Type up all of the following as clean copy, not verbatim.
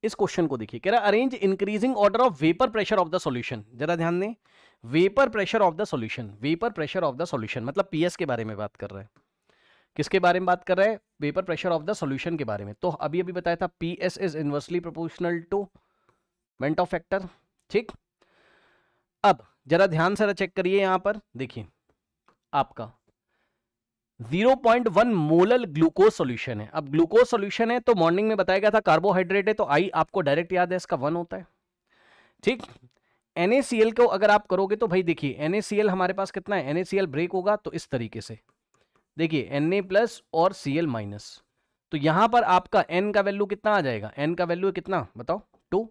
इस क्वेश्चन को देखिए, कह रहा arrange increasing order of vapour pressure of the solution. जरा ध्यान दें, vapour pressure of the solution, vapour pressure of the solution मतलब पीएस के बारे में बात कर रहा है। किसके बारे में बात कर रहा है? Vapour pressure of the solution के बारे में। तो अभी अभी बताया था PS is inversely proportional to van't Hoff factor. ठीक, अब जरा ध्यान से चेक करिए, यहां पर देखिए आपका 0.1 मोलल ग्लूकोज सॉल्यूशन है। अब ग्लूकोज सॉल्यूशन है तो मॉर्निंग में बताया गया था कार्बोहाइड्रेट है, तो आई आपको डायरेक्ट याद है इसका 1 होता है। ठीक, NaCl को अगर आप करोगे तो भाई देखिए NaCl हमारे पास कितना है, NaCl ब्रेक होगा तो इस तरीके से देखिए Na प्लस और Cl माइनस, तो यहां पर आपका N का वैल्यू कितना आ जाएगा? N का वैल्यू कितना बताओ? 2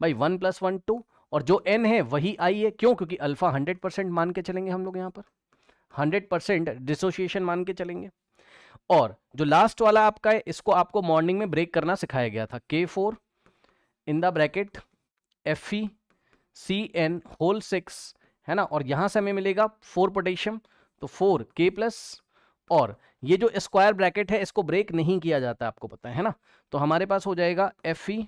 भाई, 1 + 1 2, और जो N है वही I है। क्यों? क्योंकि अल्फा 100% मान के चलेंगे हम लोग, यहाँ पर 100% डिसोसिएशन मान के चलेंगे। और जो लास्ट वाला आपका है इसको आपको मॉर्निंग में ब्रेक करना सिखाया गया था, K4 in the bracket FeCN whole 6 है ना, और यहां से हमें मिलेगा 4 पोटेशियम, तो 4 K+, और ये जो स्क्वायर ब्रैकेट है इसको ब्रेक नहीं किया जाता आपको पता है ना, तो हमारे पास हो जाएगा FeCN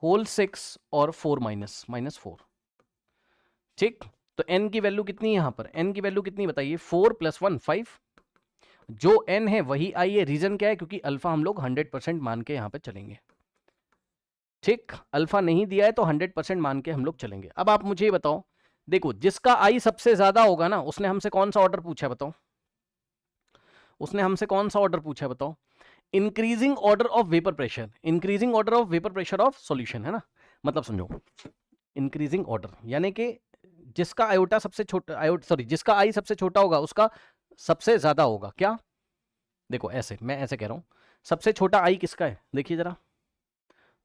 होल 6 और 4 -4। ठीक, तो n की वैल्यू कितनी है यहां पर? n की वैल्यू कितनी बताइए? 4 + 1 5, जो n है वही I है। रीजन क्या है? क्योंकि अल्फा हम लोग 100% मान के यहां पे चलेंगे। ठीक, अल्फा नहीं दिया है तो 100% मान के हम लोग चलेंगे। अब आप मुझे बताओ, देखो जिसका I सबसे ज्यादा होगा ना उसने हमसे कौन सा ऑर्डर पूछा है बताओ? उसने हमसे कौन सा ऑर्डर पूछा है बताओ? Increasing order of vapour pressure, increasing order of vapour pressure of solution, है ना। मतलब समझो, इंक्रीजिंग ऑर्डर यानी कि जिसका आयोटा सबसे छोटा, जिसका आई सबसे छोटा होगा उसका सबसे ज्यादा होगा। क्या? देखो ऐसे, मैं ऐसे कह रहा हूं, सबसे छोटा आई किसका है? देखिए जरा,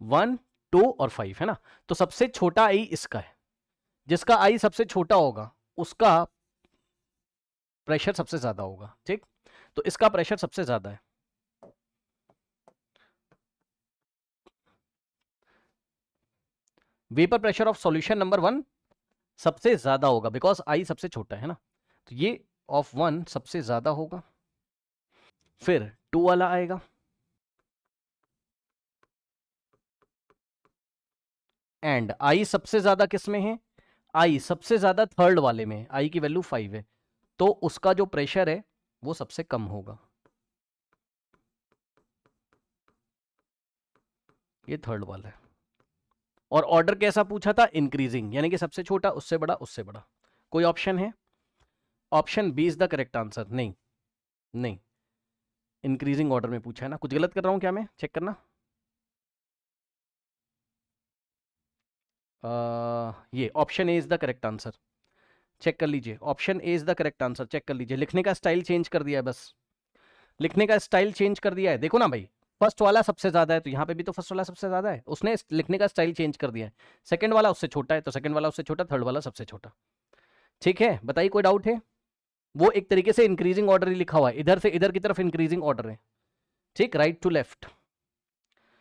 1 2 और 5 है ना, तो सबसे छोटा आई इसका है। जिसका आई सबसे छोटा होगा उसका प्रेशर सबसे ज्यादा होगा। ठीक, तो इसका प्रेशर सबसे ज्यादा है। Vapour pressure of solution number 1 सबसे ज्यादा होगा बिकॉज आई सबसे छोटा है ना, तो ये ऑफ 1 सबसे ज्यादा होगा। फिर 2 वाला आएगा, एंड आई सबसे ज्यादा किस में है? आई सबसे ज्यादा थर्ड वाले में, आई की वैल्यू 5 है, तो उसका जो प्रेशर है वो सबसे कम होगा। ये थर्ड वाला है। और ऑर्डर कैसा पूछा था? इंक्रीजिंग, यानी कि सबसे छोटा उससे बड़ा उससे बड़ा। कोई ऑप्शन है? Option B is the correct answer. नहीं नहीं, इंक्रीजिंग ऑर्डर में पूछा है ना। कुछ गलत कर रहा हूं क्या मैं? चेक करना। ये option A is the correct answer. Check कर लीजिए, option A is the correct answer. Check कर लीजिए, लिखने का स्टाइल चेंज कर दिया है, बस लिखने का स्टाइल चेंज कर दिया है। देखो ना भाई, फर्स्ट वाला सबसे ज्यादा है तो यहाँ पे भी तो फर्स्ट वाला सबसे ज्यादा है, उसने लिखने का स्टाइल चेंज कर दिया है। सेकंड वाला उससे छोटा है तो सेकंड वाला उससे छोटा, थर्ड वाला सबसे छोटा। ठीक है, बताइए कोई डाउट है? वो एक तरीके से इंक्रीजिंग ऑर्डर ही लिखा हुआ है, इधर से इधर की तरफ इंक्रीजिंग ऑर्डर है। ठीक, राइट टू लेफ्ट।